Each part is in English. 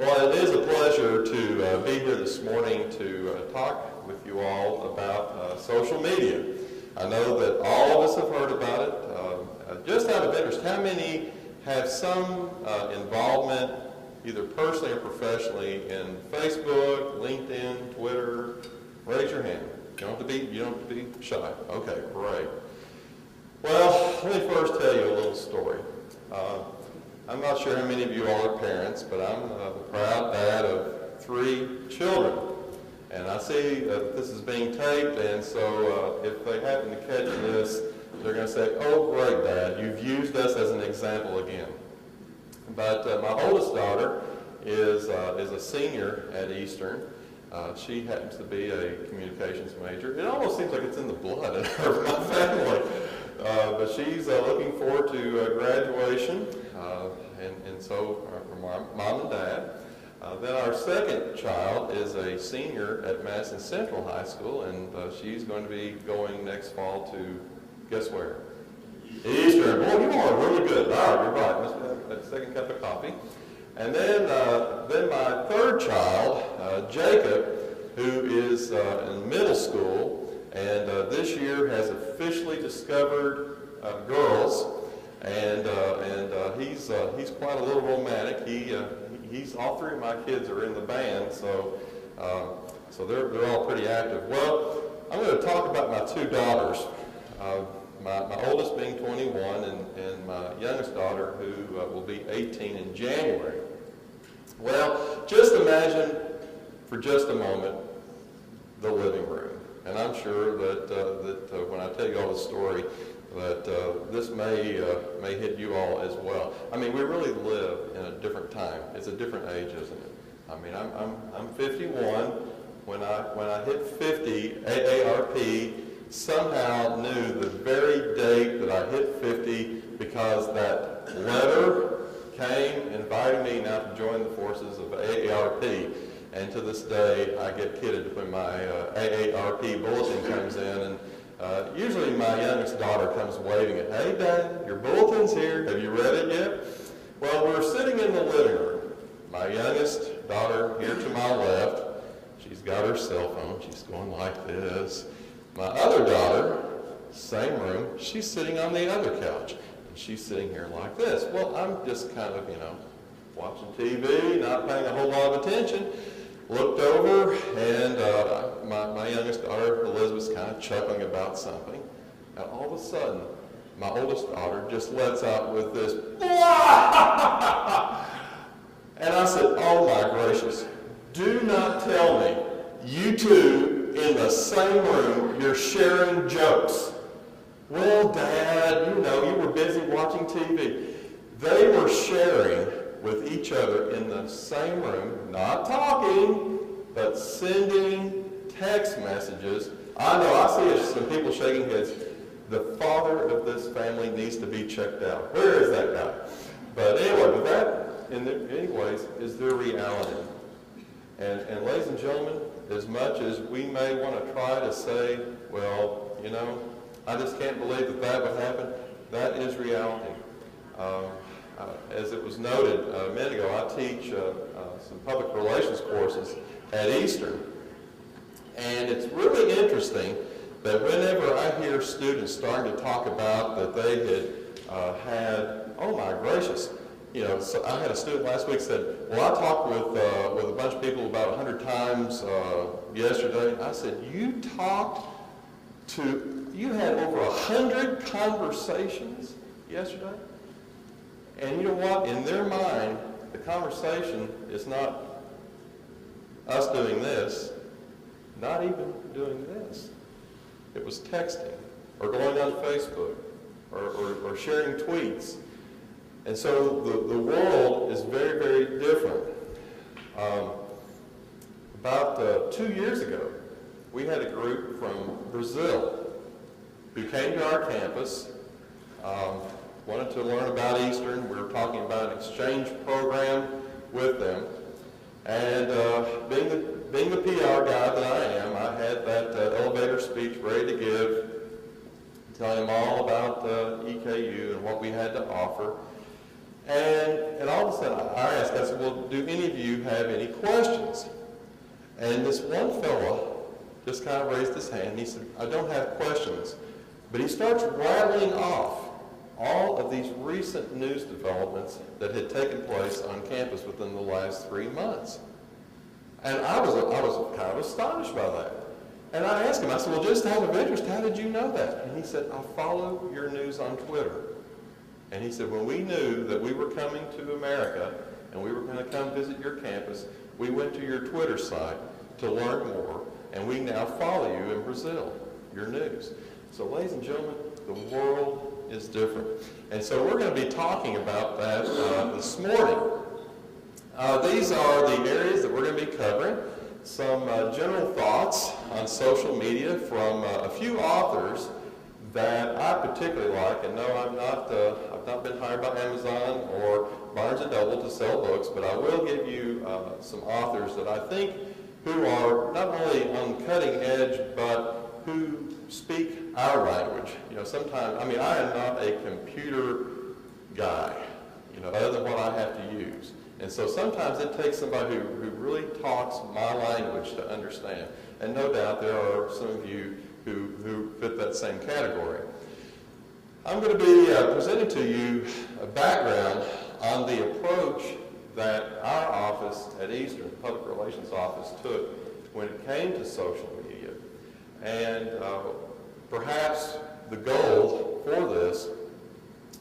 Well, it is a pleasure to be here this morning to talk with you all about social media. I know that all of us have heard about it. Just out of interest, how many have some involvement, either personally or professionally, in Facebook, LinkedIn, Twitter? Raise your hand. You don't have to be shy. Okay, great. Well, let me first tell you a little story. I'm not sure how many of you all are parents, but I'm the proud dad of 3 children. And I see that this is being taped, and so if they happen to catch this, they're going to say, "Oh, great, Dad, you've used us as an example again." But my oldest daughter is a senior at Eastern. She happens to be a communications major. It almost seems like it's in the blood in my family. But she's looking forward to graduation, and so for mom and dad. Then our second child is a senior at Madison Central High School, and she's going to be going next fall to, guess where? Eastern. Boy, you all are really good. All right, you're right. Must have that second cup of coffee. And then my third child, Jacob, who is in middle school, and this year has officially discovered girls, and he's quite a little romantic. He's all 3 of my kids are in the band, so they're all pretty active. Well, I'm going to talk about my 2 daughters. My oldest being 21, and my youngest daughter, who will be 18 in January. Well, just imagine for just a moment the living room. And I'm sure that when I tell you all the story, that this may hit you all as well. I mean, we really live in a different time. It's a different age, isn't it? I mean, I'm 51. When I hit 50, AARP somehow knew the very date that I hit 50 because that letter came inviting me now to join the forces of AARP. And to this day, I get kidded when my AARP bulletin comes in, and usually my youngest daughter comes waving it. "Hey, Dad, your bulletin's here. Have you read it yet?" Well, we're sitting in the living room. My youngest daughter here to my left, she's got her cell phone. She's going like this. My other daughter, same room, she's sitting on the other couch. And she's sitting here like this. Well, I'm just kind of, watching TV, not paying a whole lot of attention. Looked over, and my youngest daughter, Elizabeth's kind of chuckling about something. And all of a sudden, my oldest daughter just lets out with this, and I said, "Oh my gracious, do not tell me you two in the same room, you're sharing jokes." "Well, Dad, you were busy watching TV." They were sharing with each other in the same room, not talking, but sending text messages. I know, I see some people shaking heads. The father of this family needs to be checked out. Where is that guy? But anyway, with that, anyways, is their reality. And ladies and gentlemen, as much as we may want to try to say, well, I just can't believe that would happen, that is reality. As it was noted a minute ago, I teach some public relations courses at Eastern. And it's really interesting that whenever I hear students starting to talk about that they had, oh my gracious, so I had a student last week said, "Well, I talked with a bunch of people about 100 times yesterday." I said, you had over 100 conversations yesterday? And you know what? In their mind, the conversation is not us doing this, not even doing this. It was texting, or going on Facebook, or sharing tweets. And so the world is very, very different. About 2 years ago, we had a group from Brazil who came to our campus, wanted to learn about Eastern. We were talking about an exchange program with them. And being the PR guy that I am, I had that elevator speech ready to give, telling them all about EKU and what we had to offer. And all of a sudden, I asked, I said, "Well, do any of you have any questions? And this one fella just kind of raised his hand. He said, I don't have questions. But he starts rattling off all of these recent news developments that had taken place on campus within the last 3 months. And I was kind of astonished by that. And I asked him, I said, well, just out of interest, how did you know that? And he said, I follow your news on Twitter. And he said, when we knew that we were coming to America and we were going to come visit your campus, we went to your Twitter site to learn more, and we now follow you in Brazil, your news. So, ladies and gentlemen, the world is different. And so we're going to be talking about that this morning. These are the areas that we're going to be covering. Some general thoughts on social media from a few authors that I particularly like. And no, I've not been hired by Amazon or Barnes & Noble to sell books, but I will give you some authors that I think who are not only on cutting edge, but who speak our language. You know, sometimes, I mean, I am not a computer guy, you know, other than what I have to use. And so sometimes it takes somebody who really talks my language to understand. And no doubt there are some of you who fit that same category. I'm going to be presenting to you a background on the approach that our office at Eastern, the Public Relations Office, took when it came to social media. And perhaps the goal for this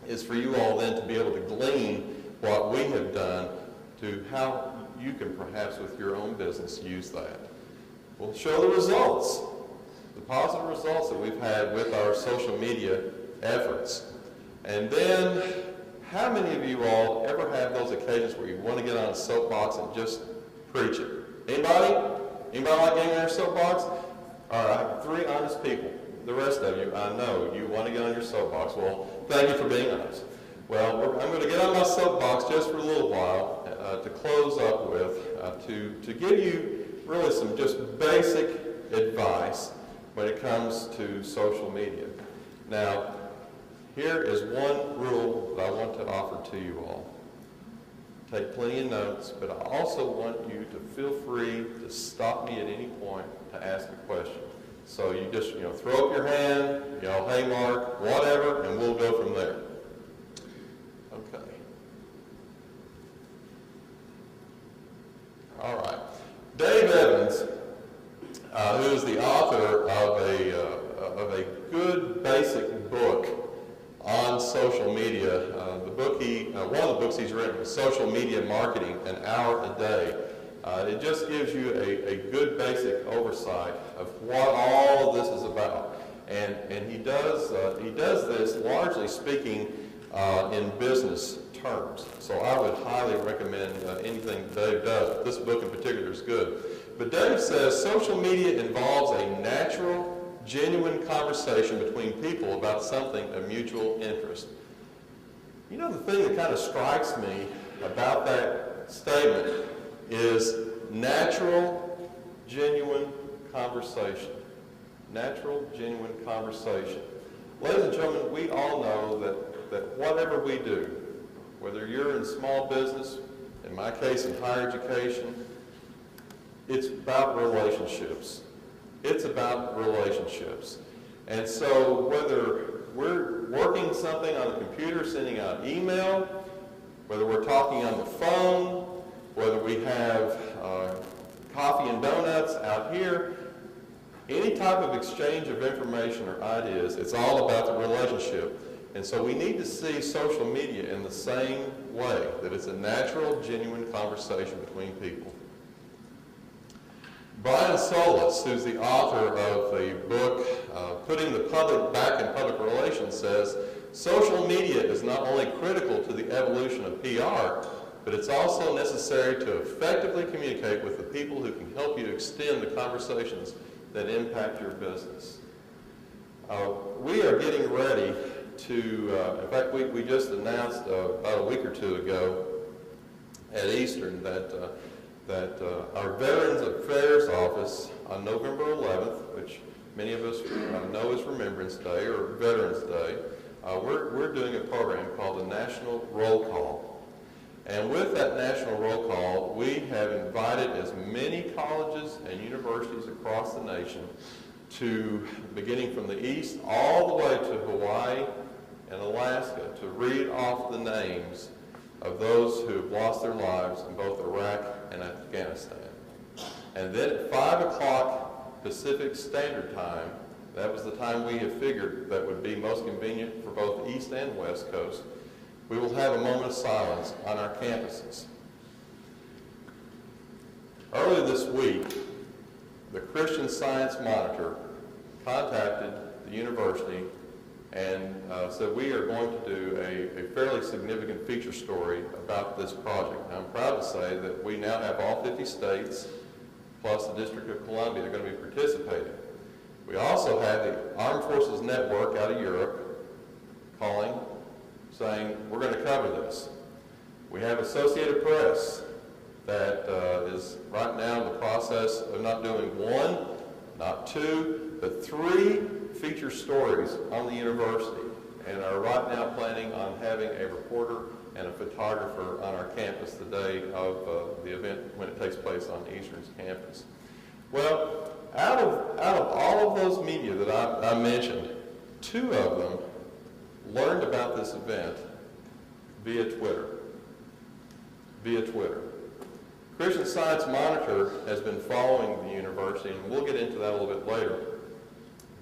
is for you all then to be able to glean what we have done to how you can perhaps with your own business use that. We'll show the results, the positive results that we've had with our social media efforts. And then, how many of you all ever have those occasions where you want to get on a soapbox and just preach it? Anybody? Anybody like getting on your soapbox? All right, I have 3 honest people. The rest of you, I know you want to get on your soapbox. Well, thank you for being honest. Well, I'm going to get on my soapbox just for a little while to close up with, to give you really some just basic advice when it comes to social media. Now, here is one rule that I want to offer to you all. Take plenty of notes, but I also want you to feel free to stop me at any point to ask a question. So you just, throw up your hand, yell, hey Mark, whatever, and we'll go from there. Okay. All right. Dave Evans, who is the author of a good basic book on social media. One of the books he's written is Social Media Marketing, an Hour a Day. It just gives you a good basic oversight of what all of this is about. And he does this largely speaking in business terms. So I would highly recommend anything Dave does. This book in particular is good. But Dave says social media involves a natural, genuine conversation between people about something of mutual interest. You know, the thing that kind of strikes me about that statement is natural, genuine conversation. Natural, genuine conversation. Ladies and gentlemen, we all know that whatever we do, whether you're in small business, in my case in higher education, it's about relationships. It's about relationships. And so whether we're working something on the computer, sending out email, whether we're talking on the phone, whether we have coffee and donuts out here, any type of exchange of information or ideas, it's all about the relationship. And so we need to see social media in the same way, that it's a natural, genuine conversation between people. Brian Solis, who's the author of the book, Putting the Public Back in Public Relations, says, social media is not only critical to the evolution of PR, but it's also necessary to effectively communicate with the people who can help you extend the conversations that impact your business. We are getting ready to, in fact, we just announced about a week or two ago at Eastern that our Veterans Affairs Office on November 11th, which many of us know as Remembrance Day or Veterans Day, we're doing a program called the National Roll Call. And with that National Roll Call, we we have invited as many colleges and universities across the nation to, beginning from the east all the way to Hawaii and Alaska, to read off the names of those who have lost their lives in both Iraq and Afghanistan. And then at 5 o'clock Pacific Standard Time, that was the time we have figured that would be most convenient for both the East and West Coast, we will have a moment of silence on our campuses. Earlier this week, the Christian Science Monitor contacted the university and said we are going to do a fairly significant feature story about this project. Now, I'm proud to say that we now have all 50 states plus the District of Columbia are going to be participating. We also have the Armed Forces Network out of Europe calling, saying we're going to cover this. We have Associated Press that is right now in the process of not doing one, not two, but 3 feature stories on the university, and are right now planning on having a reporter and a photographer on our campus the day of the event when it takes place on Eastern's campus. Well, out of all of those media that I mentioned, 2 of them learned about this event via Twitter. Christian Science Monitor has been following the university, and we'll get into that a little bit later.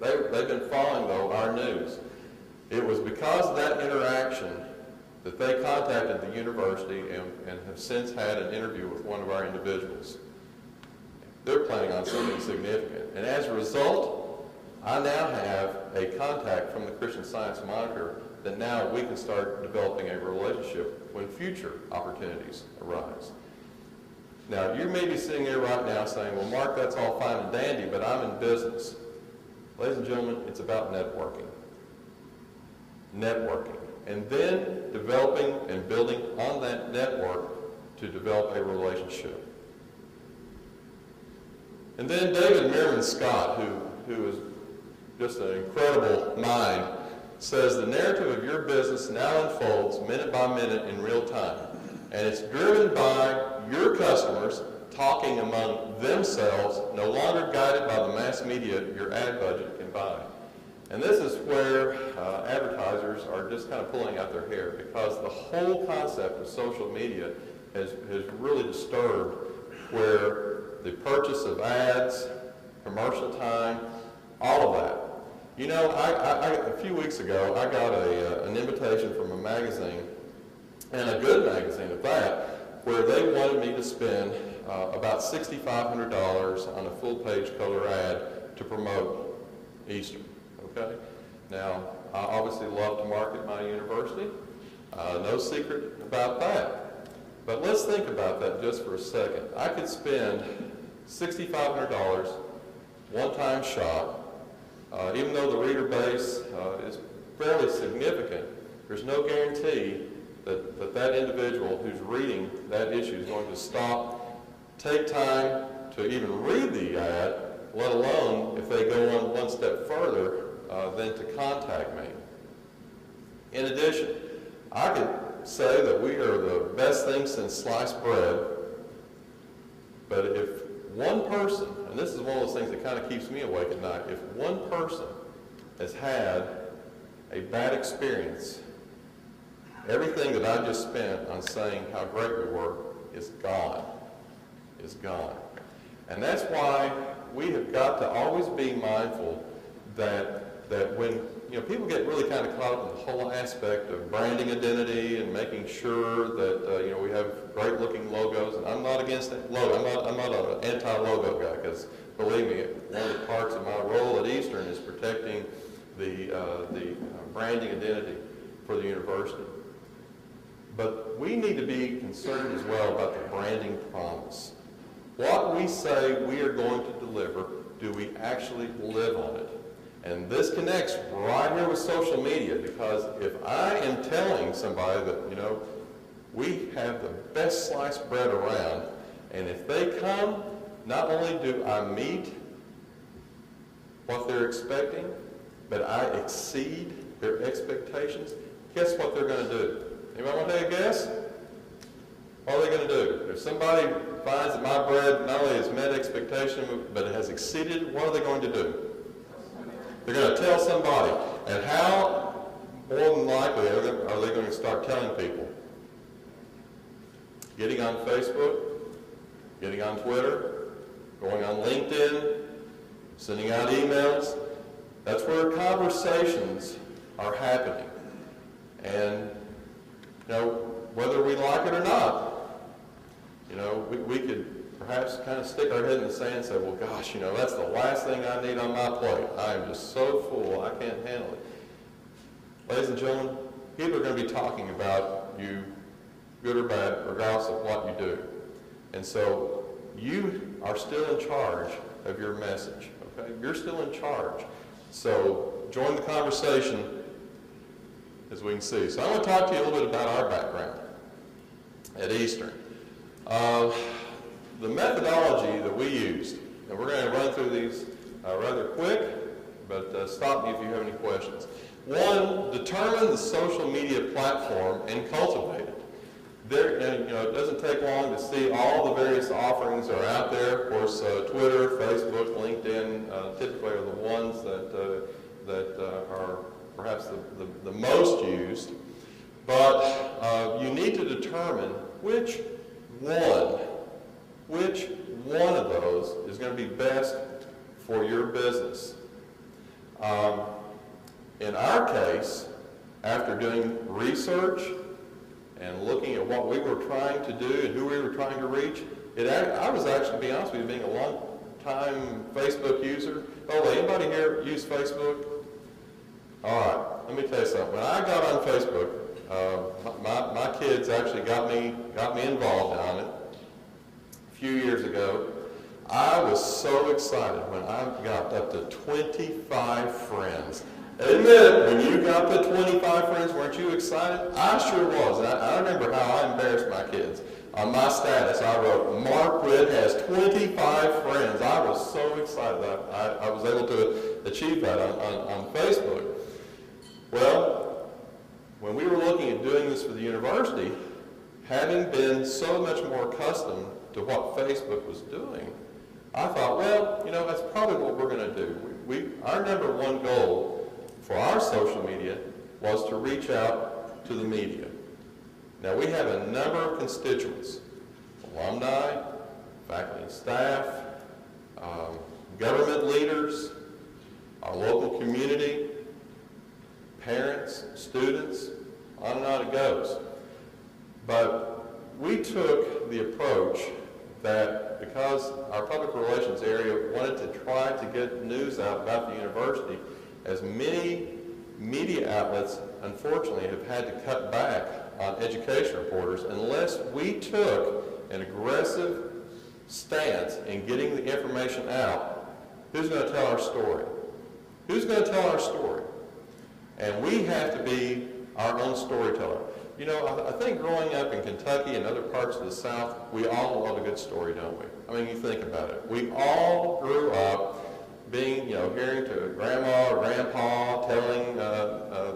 They've been following, though, our news. It was because of that interaction that they contacted the university and have since had an interview with one of our individuals. They're planning on something significant. And as a result, I now have a contact from the Christian Science Monitor that now we can start developing a relationship when future opportunities arise. Now, you may be sitting there right now saying, well, Mark, that's all fine and dandy, but I'm in business. Ladies and gentlemen, it's about networking. And then developing and building on that network to develop a relationship. And then David Meerman Scott, who is just an incredible mind, says the narrative of your business now unfolds minute by minute in real time. And it's driven by your customers talking among themselves, no longer guided by the mass media your ad budget can buy. And this is where advertisers are just kind of pulling out their hair, because the whole concept of social media has really disturbed where the purchase of ads, commercial time, all of that. You know, a few weeks ago, I got an invitation from a magazine, and a good magazine at that, where they wanted me to spend about $6,500 on a full-page color ad to promote Easter. Okay? Now, I obviously love to market my university. No secret about that. But let's think about that just for a second. I could spend $6,500, one-time shot. Even though the reader base is fairly significant, there's no guarantee that individual who's reading that issue is going to stop, take time to even read the ad, let alone if they go on one step further, than to contact me. In addition, I could say that we are the best thing since sliced bread, but if one person, and this is one of those things that kind of keeps me awake at night, if one person has had a bad experience, everything that I just spent on saying how great we were is gone. Is gone. And that's why we have got to always be mindful that when people get really kind of caught up in the whole aspect of branding identity and making sure that we have great looking logos, and I'm not against that logo. I'm not an anti-logo guy, because believe me, one of the parts of my role at Eastern is protecting the branding identity for the university. But we need to be concerned as well about the branding promise. What we say we are going to deliver, do we actually live on it? And this connects right here with social media, because if I am telling somebody that, we have the best sliced bread around, and if they come, not only do I meet what they're expecting, but I exceed their expectations, guess what they're going to do? Anybody want to take a guess? What are they going to do? If somebody finds that my bread not only has met expectation, but it has exceeded, what are they going to do? They're going to tell somebody. And how, more than likely, are they going to start telling people? Getting on Facebook, getting on Twitter, going on LinkedIn, sending out emails. That's where conversations are happening. And, whether we like it or not, we could perhaps kind of stick our head in the sand and say, well, gosh, that's the last thing I need on my plate. I am just so full, I can't handle it. Ladies and gentlemen, people are going to be talking about you, good or bad, regardless of what you do. And so you are still in charge of your message, okay? You're still in charge. So join the conversation, as we can see. So I want to talk to you a little bit about our background at Eastern. The methodology that we used, and we're going to run through these rather quick, but stop me if you have any questions. One, determine the social media platform and cultivate it. It doesn't take long to see all the various offerings that are out there. Of course, Twitter, Facebook, LinkedIn typically are the ones that are perhaps the most used. But you need to determine which one of those is going to be best for your business. In our case, after doing research and looking at what we were trying to do and who we were trying to reach, I was actually, to be honest with you, being a long-time Facebook user. Oh, anybody here use Facebook? All right, let me tell you something. When I got on Facebook, my kids actually got me involved on it a few years ago. I was so excited when I got up to 25 friends. Admit it, when you got to 25 friends, weren't you excited? I sure was. I remember how I embarrassed my kids. On my status, I wrote, Marc Whitt has 25 friends. I was so excited that I was able to achieve that on Facebook. Well, when we were looking at doing this for the university, having been so much more accustomed to what Facebook was doing, I thought, well, that's probably what we're going to do. Our number one goal for our social media was to reach out to the media. Now, we have a number of constituents: alumni, faculty and staff, government leaders, our local community, parents, students, on and on it goes. But we took the approach that because our public relations area wanted to try to get news out about the university, as many media outlets, unfortunately, have had to cut back on education reporters unless we took an aggressive stance in getting the information out. Who's going to tell our story? Who's going to tell our story? And we have to be our own storyteller. I think growing up in Kentucky and other parts of the South, we all love a good story, don't we? I mean, you think about it. We all grew up being, hearing to grandma or grandpa telling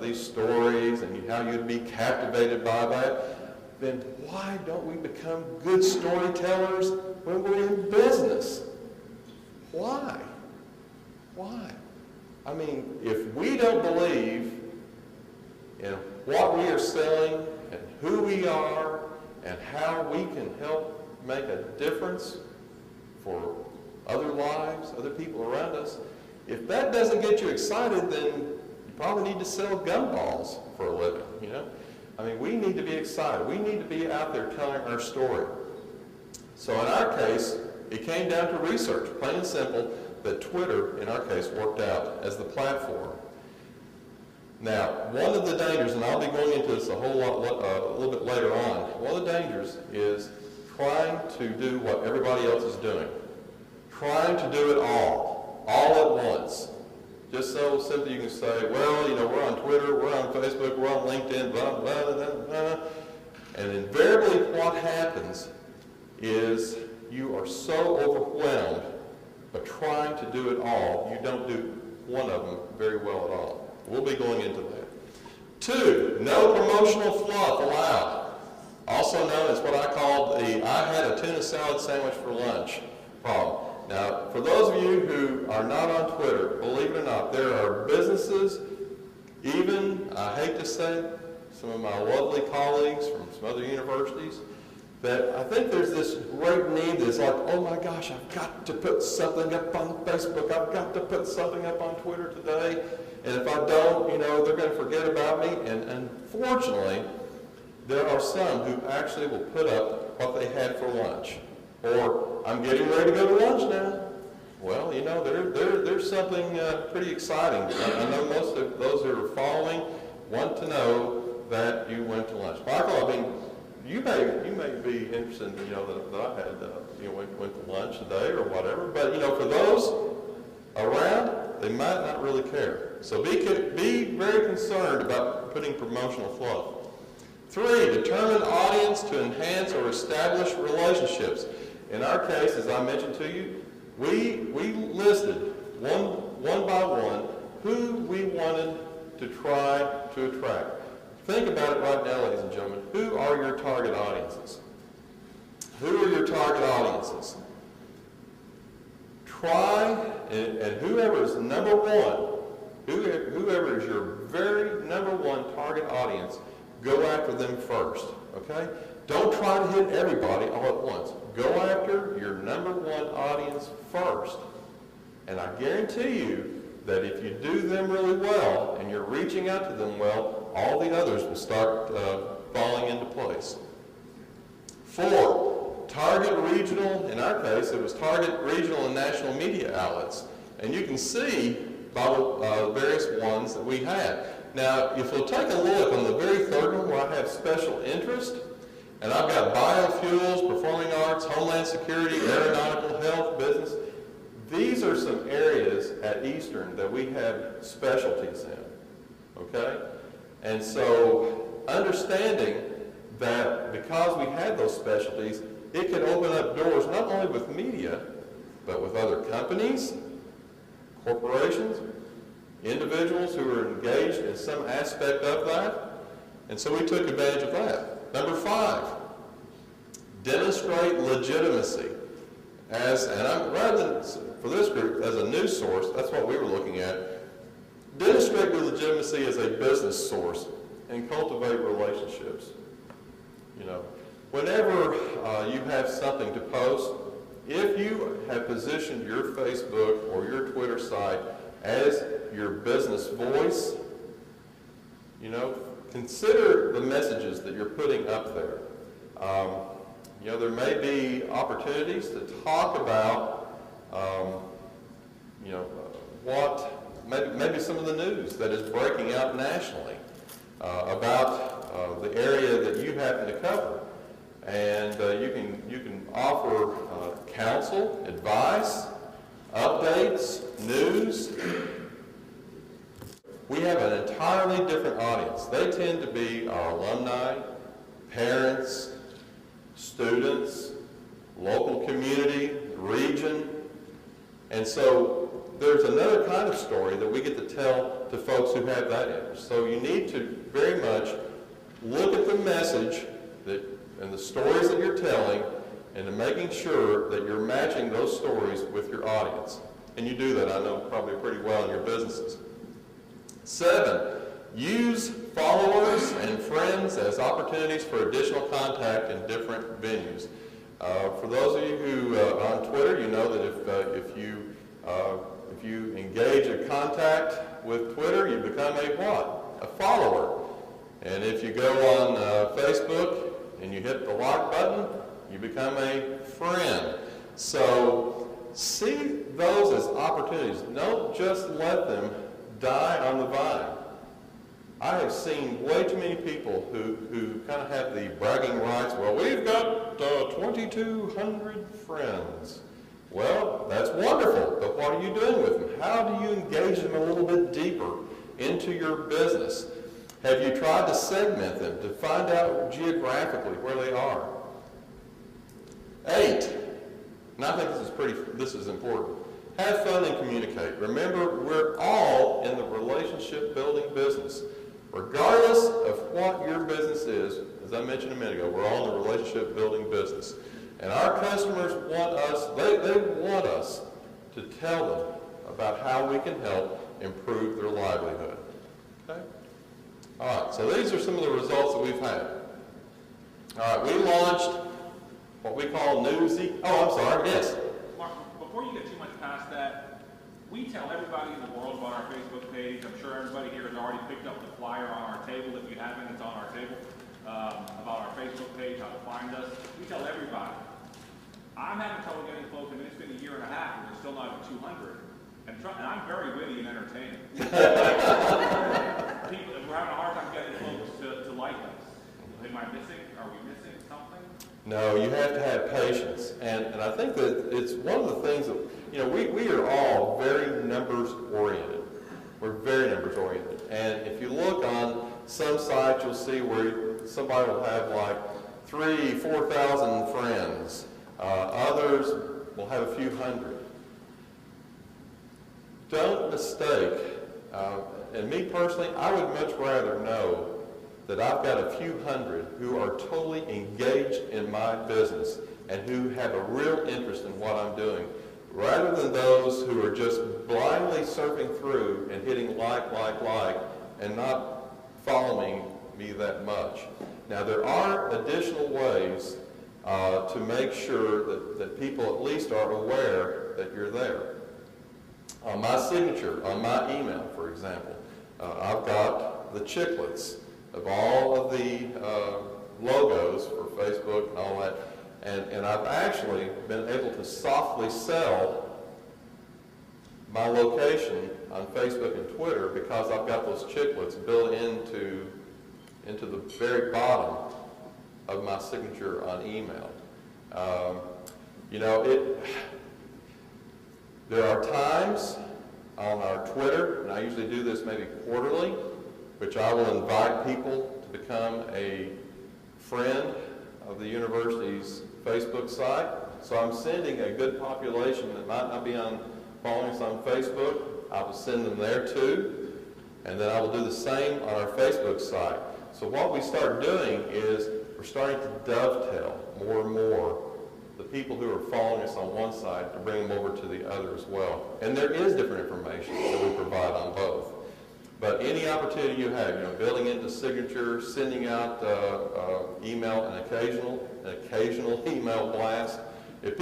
these stories and how you'd be captivated by that. Then why don't we become good storytellers when we're in business? Why? Why? I mean, if we don't believe in what we are selling and who we are and how we can help make a difference for other lives, other people around us, if that doesn't get you excited, then you probably need to sell gumballs for a living, I mean, we need to be excited. We need to be out there telling our story. So in our case, it came down to research, plain and simple, that Twitter, in our case, worked out as the platform. Now, one of the dangers, and I'll be going into this a little bit later on, one of the dangers is trying to do what everybody else is doing. Trying to do it all at once. Just so simply you can say, well, we're on Twitter, we're on Facebook, we're on LinkedIn, blah, blah, blah, blah, blah. And invariably what happens is you are so overwhelmed by trying to do it all, you don't do one of them very well at all. We'll be going into that. 2, no promotional fluff allowed. Also known as what I called the "I had a tuna salad sandwich for lunch" problem. Now, for those of you who are not on Twitter, believe it or not, there are businesses, even, I hate to say it, some of my lovely colleagues from some other universities, that I think there's this great need that's like, oh my gosh, I've got to put something up on Facebook, I've got to put something up on Twitter today, and if I don't, they're going to forget about me. And unfortunately, there are some who actually will put up what they had for lunch. Or, I'm getting ready to go to lunch now. Well, there's something pretty exciting. I know most of those who are following want to know that you went to lunch. Michael, I mean, you may be interested, that I had, went to lunch today or whatever. But, for those around, they might not really care. So be very concerned about putting promotional fluff. 3, determine audience to enhance or establish relationships. In our case, as I mentioned to you, we listed one by one who we wanted to try to attract. Think about it right now, ladies and gentlemen. Who are your target audiences? Who are your target audiences? Try, and whoever is number one, whoever is your very number one target audience, go after them first, okay? Don't try to hit everybody all at once. Go after your number one audience first. And I guarantee you that if you do them really well and you're reaching out to them well, all the others will start falling into place. 4, target regional, in our case, it was target regional and national media outlets. And you can see by the various ones that we had. Now, if you'll take a look on the very third one where I have special interest, and I've got biofuels, performing arts, homeland security, aeronautical, health, business. These are some areas at Eastern that we have specialties in, okay? And so understanding that because we had those specialties, it could open up doors not only with media, but with other companies, corporations, individuals who are engaged in some aspect of that. And so we took advantage of that. Number 5, demonstrate legitimacy. Rather than for this group as a news source, that's what we were looking at. Demonstrate your legitimacy as a business source and cultivate relationships. Whenever you have something to post, if you have positioned your Facebook or your Twitter site as your business voice, consider the messages that you're putting up there. There may be opportunities to talk about, maybe some of the news that is breaking out nationally about the area that you happen to cover. And you can offer counsel, advice, updates, news. We have an entirely different audience. They tend to be our alumni, parents, students, local community, region. And so there's another kind of story that we get to tell to folks who have that interest. So you need to very much look at the message and the stories that you're telling, and to making sure that you're matching those stories with your audience. And you do that, I know, probably pretty well in your businesses. 7, use followers and friends as opportunities for additional contact in different venues. For those of you who are on Twitter, you know that if you engage a contact with Twitter, you become a what? A follower. And if you go on Facebook and you hit the like button, you become a friend. So see those as opportunities. Don't just let them die on the vine. I have seen way too many people who kind of have the bragging rights. Well, we've got 2,200 friends. Well, that's wonderful, but what are you doing with them? How do you engage them a little bit deeper into your business? Have you tried to segment them to find out geographically where they are? 8, and I think this is important. Have fun and communicate. Remember, we're all in the relationship building business. Regardless of what your business is, as as I mentioned a minute ago, we're all in the relationship building business. And our customers want us, they want us to tell them about how we can help improve their livelihood. Okay? All right, so these are some of the results that we've had. All right, we launched what we call Newsy. Oh, I'm sorry, yes. Mark, before you get too much past that, we tell everybody in the world about our Facebook page. I'm sure everybody here has already picked up the flyer on our table. If you haven't, it's on our table, about our Facebook page, how to find us. We tell everybody. I'm having trouble getting folks. I mean, it's been a year and a half, and we're still not at 200. And I'm very witty and entertaining. We're having a hard time getting folks to like us. Am I missing? Are we missing something? No, you have to have patience. And I think that it's one of the things that, you know, we are all very numbers oriented. We're very numbers oriented. And if you look on some sites, you'll see where somebody will have like 3,000, 4,000 friends. Others will have a few hundred. Don't mistake, and me personally, I would much rather know that I've got a few hundred who are totally engaged in my business and who have a real interest in what I'm doing, rather than those who are just blindly surfing through and hitting like, and not following me that much. Now, there are additional ways to make sure that people at least are aware that you're there. On my signature, on my email, for example, I've got the chiclets of all of the logos for Facebook and all that. And I've actually been able to softly sell my location on Facebook and Twitter because I've got those chiclets built into the very bottom of my signature on email. You know, there are times on our Twitter, and I usually do this maybe quarterly, which I will invite people to become a friend of the university's Facebook site. So I'm sending a good population that might not be following us on Facebook. I will send them there too, and then I will do the same on our Facebook site. So what we start doing is we're starting to dovetail more and more the people who are following us on one side to bring them over to the other as well. And there is different information that we provide on both. But any opportunity you have, you know, building into signature, sending out email, an occasional email blast. If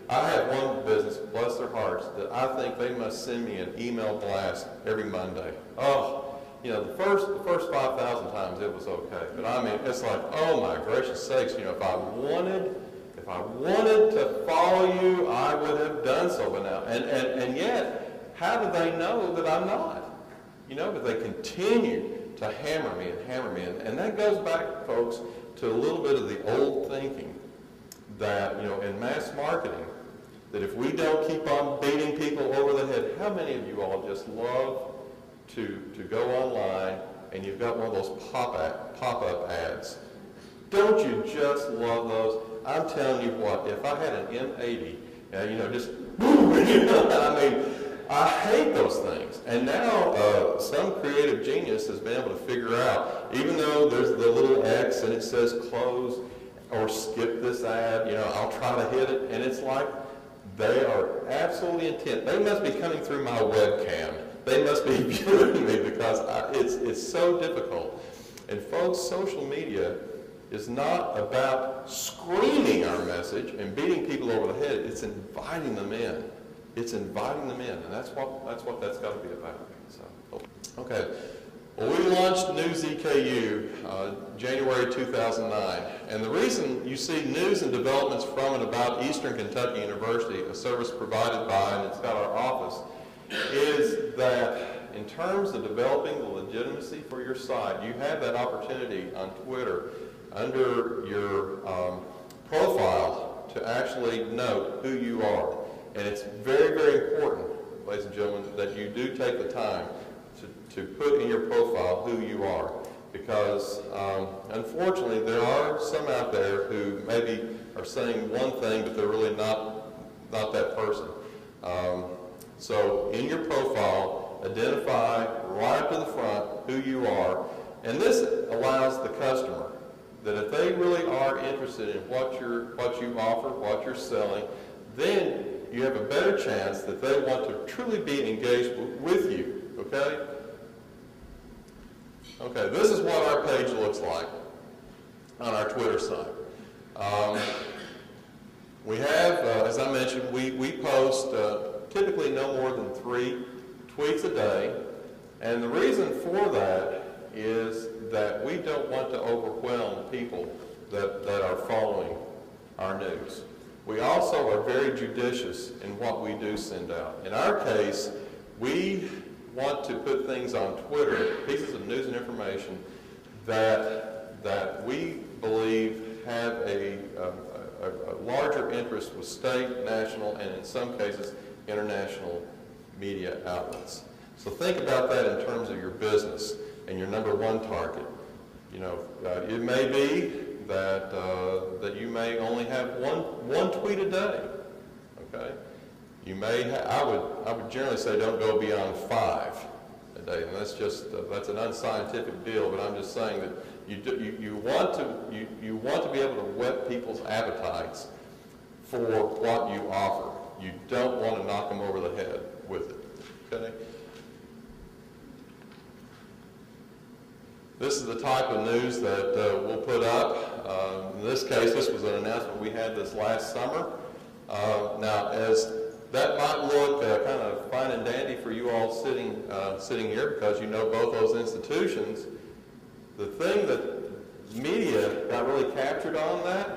I have one business, bless their hearts, that I think they must send me an email blast every Monday. Oh, you know, the first 5,000 times it was okay. But I mean, it's like, oh my gracious sakes, you know, if I wanted to follow you, I would have done so by now. And yet, how do they know that I'm not? You know, but they continue to hammer me. And that goes back, folks, to a little bit of the old thinking that, you know, in mass marketing, that if we don't keep on beating people over the head, how many of you all just love to go online and you've got one of those pop-up ads? Don't you just love those? I'm telling you what, if I had an M80, you know, just boom, you know, I mean, I hate those things. And now some creative genius has been able to figure out, even though there's the little X and it says close or skip this ad, you know, I'll try to hit it, and it's like they are absolutely intent. They must be coming through my webcam. They must be viewing me because it's so difficult. And folks, social media is not about screaming our message and beating people over the head. It's inviting them in. It's inviting them in, and that's what that's got to be about. So, okay. Well, we launched News EKU January 2009, and the reason you see news and developments from and about Eastern Kentucky University, a service provided by, and it's got our office, is that in terms of developing the legitimacy for your site, you have that opportunity on Twitter under your profile to actually note who you are. And it's very, very important, ladies and gentlemen, that you do take the time to put in your profile who you are. Because unfortunately, there are some out there who maybe are saying one thing, but they're really not that person. So in your profile, identify right up to the front who you are. And this allows the customer that if they really are interested in what you offer, what you're selling, then you have a better chance that they want to truly be engaged with you, okay? Okay, this is what our page looks like on our Twitter site. We have, as I mentioned, we post typically no more than 3 tweets a day, and the reason for that is that we don't want to overwhelm people that are following our news. We also are very judicious in what we do send out. In our case, we want to put things on Twitter, pieces of news and information that we believe have a larger interest with state, national, and in some cases, international media outlets. So think about that in terms of your business and your number one target. You know, it may be that that you may only have one tweet a day. Okay, you may. I would generally say don't go beyond 5 a day, and that's just that's an unscientific deal. But I'm just saying that you want to be able to whet people's appetites for what you offer. You don't want to knock them over the head with it. Okay. This is the type of news that we'll put up. In this case, this was an announcement we had this last summer. Now, as that might look kind of fine and dandy for you all sitting here because you know both those institutions, the thing that media got really captured on that,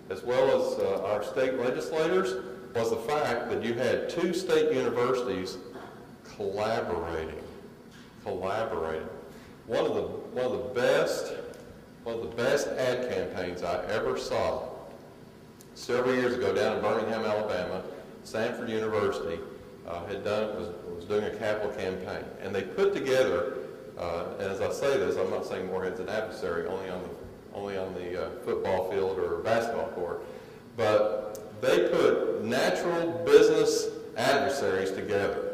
as well as our state legislators, was the fact that you had 2 state universities collaborating. One of the best ad campaigns I ever saw several years ago down in Birmingham, Alabama. Stanford University was doing a capital campaign, and they put together. And as I say this, I'm not saying Morehead's an adversary only on the football field or basketball court, but they put natural business adversaries together.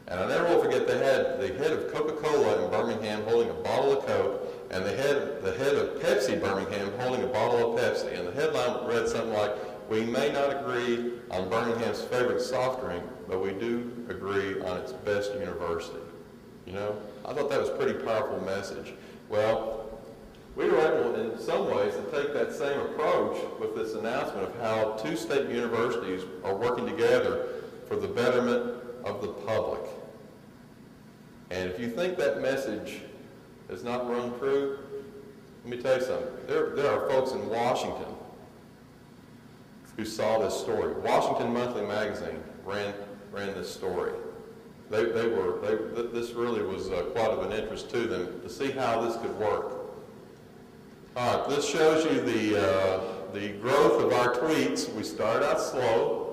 And I never will forget, they had the head of Coca-Cola in Birmingham holding a bottle of Coke, and the head of Pepsi Birmingham holding a bottle of Pepsi. And the headline read something like, "We may not agree on Birmingham's favorite soft drink, but we do agree on its best university." You know, I thought that was a pretty powerful message. Well, we were able, in some ways, to take that same approach with this announcement of how 2 state universities are working together for the betterment of the public. And if you think that message has not rung true, let me tell you something. There are folks in Washington who saw this story. Washington Monthly Magazine ran this story. This really was quite of an interest to them to see how this could work. All right, this shows you the growth of our tweets. We started out slow.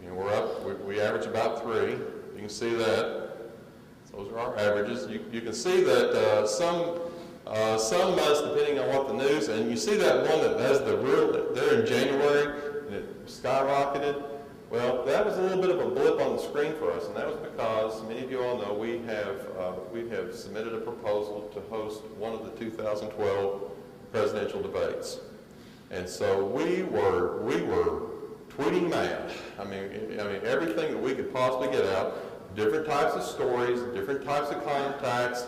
And we're up, we average about 3. You can see that. Those are our averages. You can see that some months, depending on what the news, and you see that one that has the real, there in January, and it skyrocketed. Well, that was a little bit of a blip on the screen for us, and that was because many of you all know we have submitted a proposal to host one of the 2012 presidential debates. And so we were tweeting mad. I mean, everything that we could possibly get out, different types of stories, different types of contacts,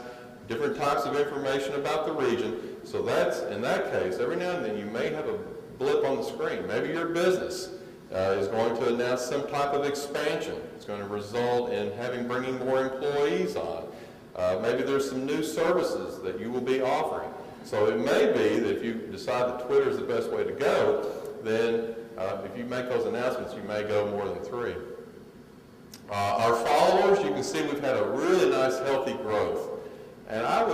different types of information about the region. So that's, in that case, every now and then you may have a blip on the screen. Maybe your business is going to announce some type of expansion. It's going to result in bringing more employees on. Maybe there's some new services that you will be offering. So it may be that if you decide that Twitter is the best way to go, then if you make those announcements, you may go more than 3. Our followers, you can see we've had a really nice, healthy growth. And I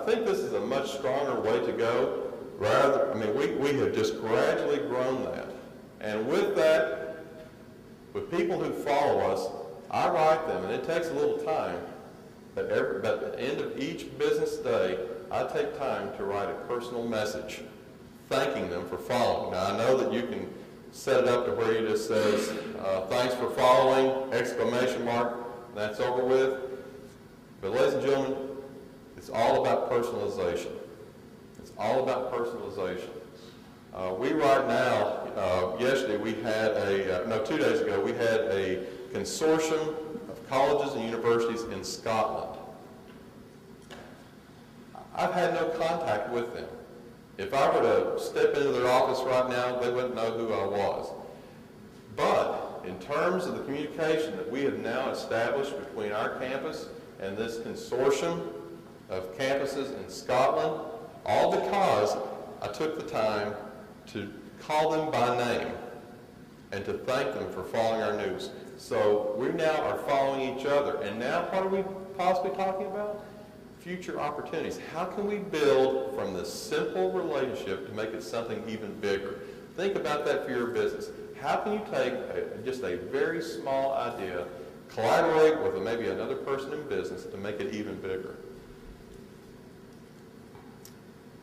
think this is a much stronger way to go. We have just gradually grown that. And with that, with people who follow us, I write them, and it takes a little time, but at the end of each business day, I take time to write a personal message thanking them for following. Now, I know that you can set it up to where you just says, thanks for following, ! That's over with. But ladies and gentlemen, it's all about personalization. It's all about personalization. We right now, yesterday we had no, 2 days ago, we had a consortium of colleges and universities in Scotland. I've had no contact with them. If I were to step into their office right now, they wouldn't know who I was. But in terms of the communication that we have now established between our campus and this consortium of campuses in Scotland, all because I took the time to call them by name and to thank them for following our news. So we now are following each other. And now what are we possibly talking about? Future opportunities. How can we build from this simple relationship to make it something even bigger? Think about that for your business. How can you take just a very small idea, collaborate with maybe another person in business to make it even bigger?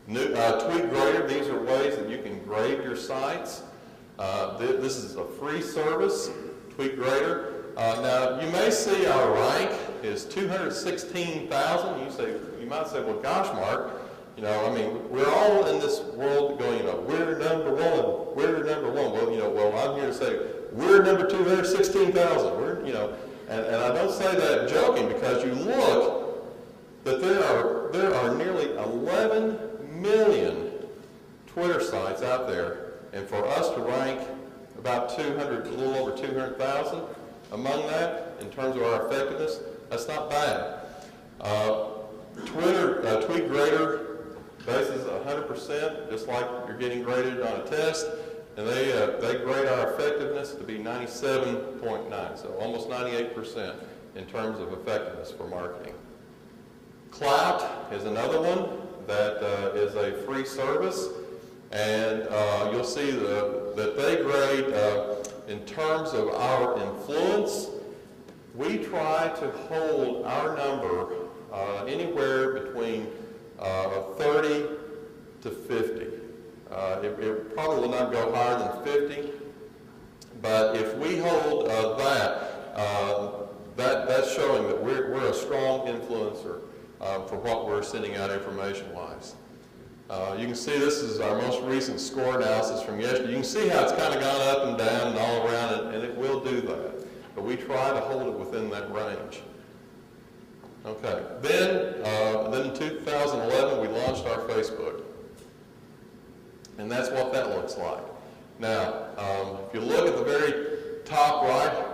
Tweet Grader, these are ways that you can grade your sites. This is a free service, Tweet Grader. Now, you may see our rank is 216,000. You might say, well, gosh, Mark, I mean, we're all in this world going, we're number one, we're number one. Well, I'm here to say, we're number 216,000. And I don't say that joking, because you look that there are nearly 11 million Twitter sites out there, and for us to rank about a little over 200,000 among that, in terms of our effectiveness, that's not bad. Tweet Grader bases 100%, just like you're getting graded on a test, and they grade our effectiveness to be 97.9, so almost 98% in terms of effectiveness for marketing. Clout is another one that is a free service, and you'll see that they grade in terms of our influence. We try to hold our number anywhere between 30 to 50. It probably will not go higher than 50, but if we hold that's showing that we're a strong influencer for what we're sending out information-wise. You can see this is our most recent score analysis from yesterday. You can see how it's kind of gone up and down and all around, and it will do that. But we try to hold it within that range. Okay. Then in 2011, we launched our Facebook. And that's what that looks like. Now, if you look at the very top right,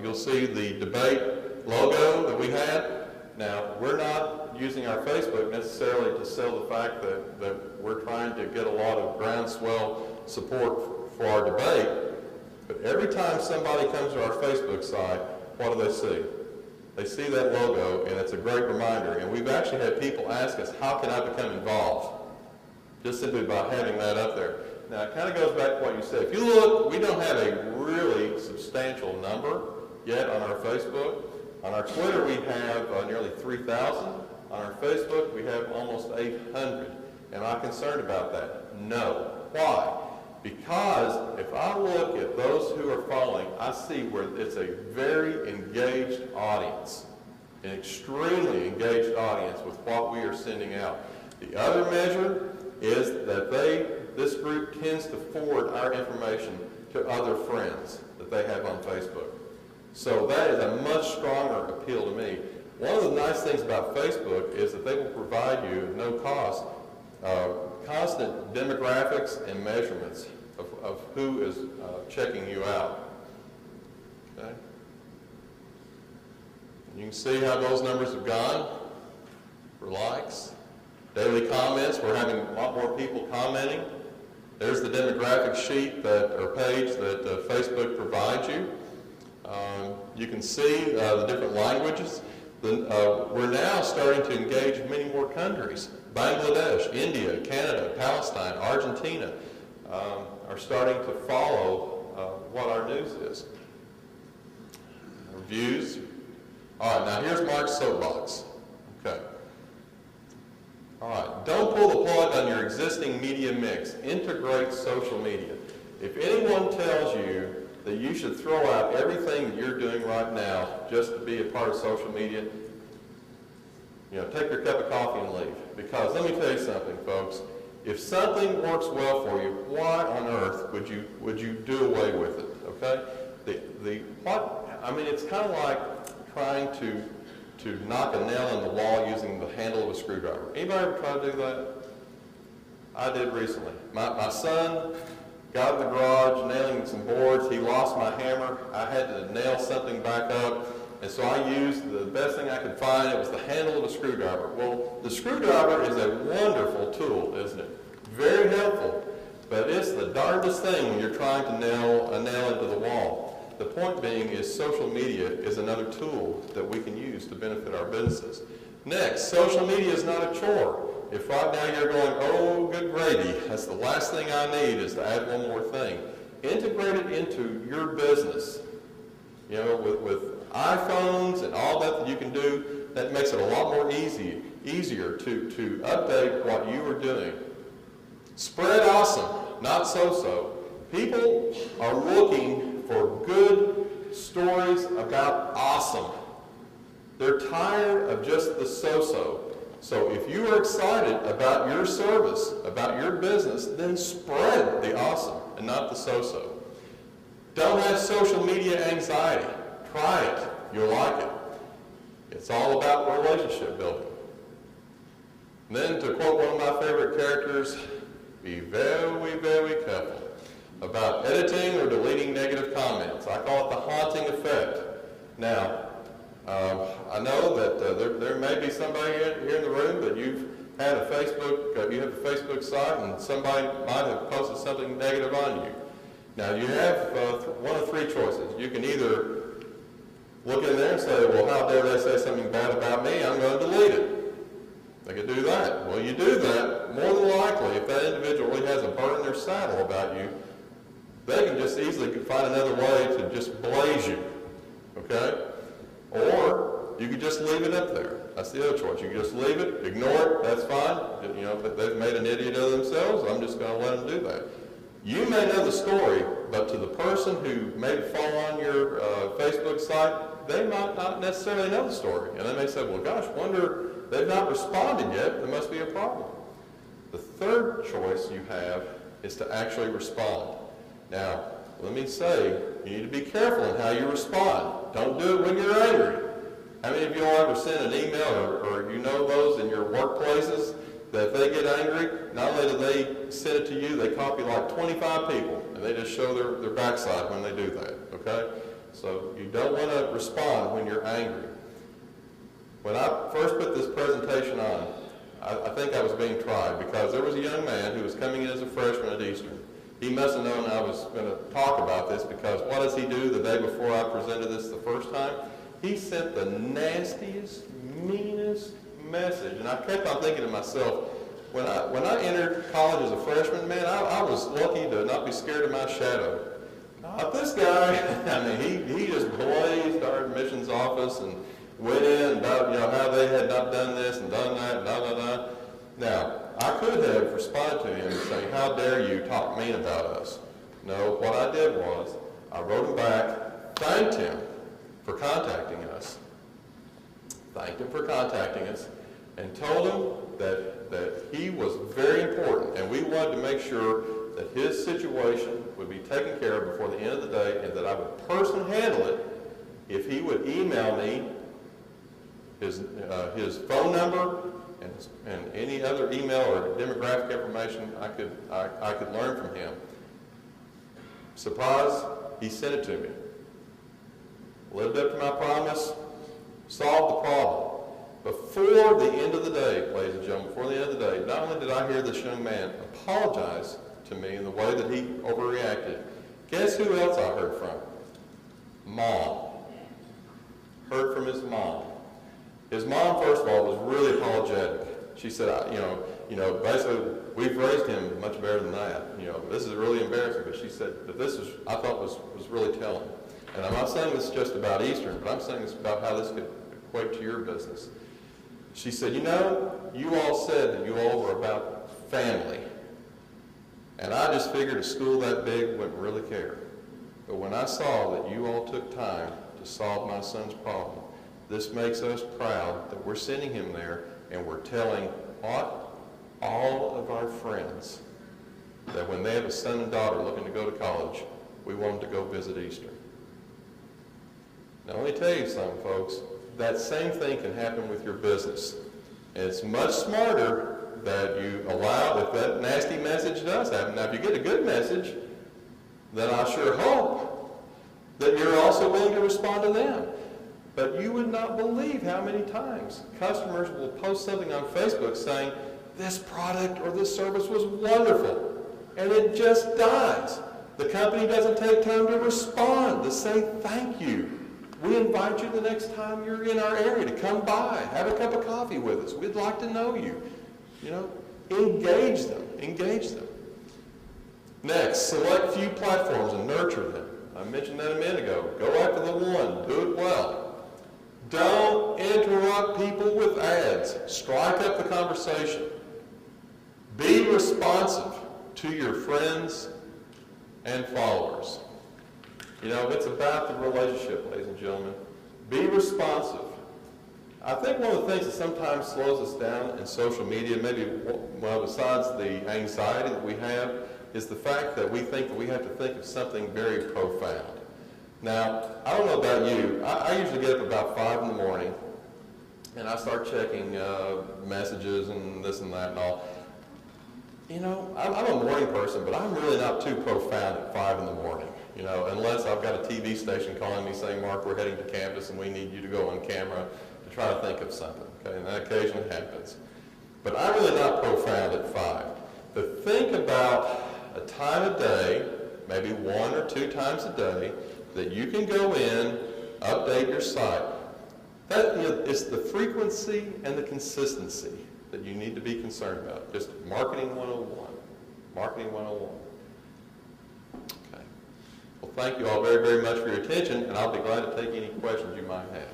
you'll see the debate logo that we had. Now, we're not using our Facebook necessarily to sell the fact that we're trying to get a lot of groundswell support for our debate. But every time somebody comes to our Facebook site, what do they see? They see that logo, and it's a great reminder. And we've actually had people ask us, how can I become involved? Just simply by having that up there. Now, it kind of goes back to what you said. If you look, we don't have a really substantial number yet on our Facebook. On our Twitter, we have nearly 3,000. On our Facebook, we have almost 800. Am I concerned about that? No. Why? Because if I look at those who are following, I see where it's a very engaged audience, an extremely engaged audience with what we are sending out. The other measure is that this group tends to forward our information to other friends that they have on Facebook. So that is a much stronger appeal to me. One of the nice things about Facebook is that they will provide you, at no cost, constant demographics and measurements of who is checking you out. Okay? You can see how those numbers have gone for likes. Daily comments, we're having a lot more people commenting. There's the demographic sheet or page that Facebook provides you. You can see the different languages. We're now starting to engage many more countries. Bangladesh, India, Canada, Palestine, Argentina are starting to follow what our news is. Reviews. All right, now here's Mark's soapbox. Okay. All right, don't pull the plug on your existing media mix. Integrate social media. If anyone tells you that you should throw out everything that you're doing right now just to be a part of social media, take your cup of coffee and leave. Because let me tell you something, folks. If something works well for you, why on earth would you do away with it? Okay? It's kind of like trying to knock a nail in the wall using the handle of a screwdriver. Anybody ever try to do that? I did recently. My son got in the garage nailing some boards. He lost my hammer. I had to nail something back up. And so I used the best thing I could find. It was the handle of a screwdriver. Well, the screwdriver is a wonderful tool, isn't it? Very helpful. But it's the darndest thing when you're trying to nail a nail into the wall. The point being is social media is another tool that we can use to benefit our businesses. Next, social media is not a chore. If right now you're going, oh, good gravy, that's the last thing I need is to add one more thing. Integrate it into your business. You know, with iPhones and all that you can do, that makes it a lot more easier to update what you are doing. Spread awesome, not so-so. People are looking for good stories about awesome. They're tired of just the so-so. So if you are excited about your service, about your business, then spread the awesome and not the so-so. Don't have social media anxiety. Try it. You'll like it. It's all about relationship building. And then to quote one of my favorite characters, be very, very careful about editing or deleting negative comments. I call it the haunting effect. Now, I know that there may be somebody here in the room that you have a Facebook site and somebody might have posted something negative on you. Now, you have one of three choices. You can either look in there and say, well, how dare they say something bad about me? I'm going to delete it. They could do that. Well, you do that, more than likely, if that individual really has a burr in their saddle about you, they can just easily find another way to just blaze you, okay? Or you could just leave it up there. That's the other choice. You can just leave it, ignore it, that's fine. You know, if they've made an idiot of themselves, I'm just going to let them do that. You may know the story, but to the person who may fall on your Facebook site, they might not necessarily know the story. And they may say, well, gosh, wonder they've not responded yet. There must be a problem. The third choice you have is to actually respond. Now, let me say, you need to be careful in how you respond. Don't do it when you're angry. How many of you all ever send an email or you know those in your workplaces that if they get angry, not only do they send it to you, they copy like 25 people, and they just show their backside when they do that, okay? So you don't want to respond when you're angry. When I first put this presentation on, I think I was being tried because there was a young man who was coming in as a freshman at Eastern. He must have known I was going to talk about this because what does he do the day before I presented this the first time? He sent the nastiest, meanest message. And I kept on thinking to myself, when I entered college as a freshman, man, I was lucky to not be scared of my shadow. Not this guy. I mean, he just blazed our admissions office and went in about, how they had not done this and done that, and Now, I could have responded to him and saying, how dare you talk mean about us? No, what I did was, I wrote him back, thanked him for contacting us, and told him that he was very important, and we wanted to make sure that his situation would be taken care of before the end of the day, and that I would personally handle it if he would email me his phone number and any other email or demographic information I could learn from him. Surprise, he sent it to me. Lived up to my promise, solved the problem. Before the end of the day, ladies and gentlemen, before the end of the day, not only did I hear this young man apologize to me in the way that he overreacted, guess who else I heard from? Mom. Heard from his mom. His mom, first of all, was really apologetic. She said, basically, we've raised him much better than that. This is really embarrassing. But she said, but this is, I thought was really telling. And I'm not saying this just about Eastern, but I'm saying this about how this could equate to your business. She said, you all said that you all were about family. And I just figured a school that big wouldn't really care. But when I saw that you all took time to solve my son's problem, this makes us proud that we're sending him there and we're telling what all of our friends that when they have a son and daughter looking to go to college, we want them to go visit Eastern. Now let me tell you something, folks. That same thing can happen with your business. And it's much smarter that you allow, if that nasty message does happen. Now if you get a good message, then I sure hope that you're also willing to respond to them. But you would not believe how many times customers will post something on Facebook saying, this product or this service was wonderful, and it just dies. The company doesn't take time to respond, to say thank you. We invite you the next time you're in our area to come by, have a cup of coffee with us. We'd like to know you. You know, engage them, engage them. Next, select few platforms and nurture them. I mentioned that a minute ago. Go after the one, do it well. Don't interrupt people with ads. Strike up the conversation. Be responsive to your friends and followers. You know, it's about the relationship, ladies and gentlemen. Be responsive. I think one of the things that sometimes slows us down in social media, maybe, well, besides the anxiety that we have, is the fact that we think that we have to think of something very profound. Now, I don't know about you. I usually get up about 5 in the morning, and I start checking messages and this and that and all. You know, I'm a morning person, but I'm really not too profound at 5 in the morning. You know, unless I've got a TV station calling me saying, Mark, we're heading to campus and we need you to go on camera to try to think of something. Okay, and that occasionally happens. But I'm really not profound at 5. But think about a time of day, maybe 1 or 2 times a day, that you can go in, update your site. That, you know, it's the frequency and the consistency that you need to be concerned about. Just marketing 101. Marketing 101. Okay. Well, thank you all very, very much for your attention, and I'll be glad to take any questions you might have.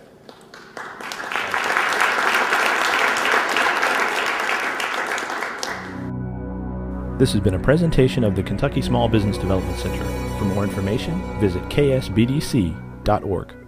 This has been a presentation of the Kentucky Small Business Development Center. For more information, visit ksbdc.org.